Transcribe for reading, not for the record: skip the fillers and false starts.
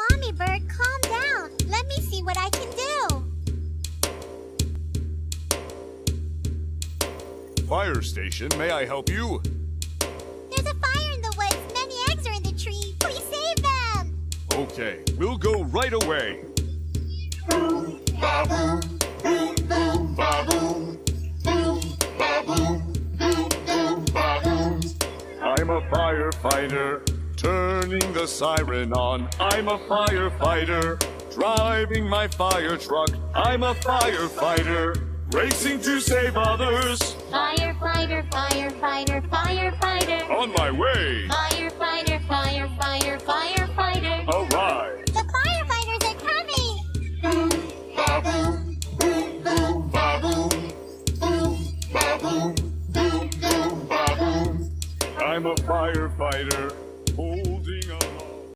Mommy Bird, calm down. Let me see what I can do. Fire station, may I help you? There's a fire in the woods. Many eggs are in the tree. Please save them. Okay, we'll go right away. Boom, ba-boom, boom, boom, ba-boom. Boom, ba-boom, boom, boom, ba-boom. I'm a firefighter, turning the siren on. I'm a firefighter, driving my fire truck. I'm a firefighter, racing to save others. Firefighter, firefighter, firefighter. On my way. Firefighter, firefighter, firefighter. All right. The firefighters are coming. Boom, ba-boom, boom, boom, ba-boom. Boom, ba-boom, boom, boom, ba-boom. I'm a firefighter,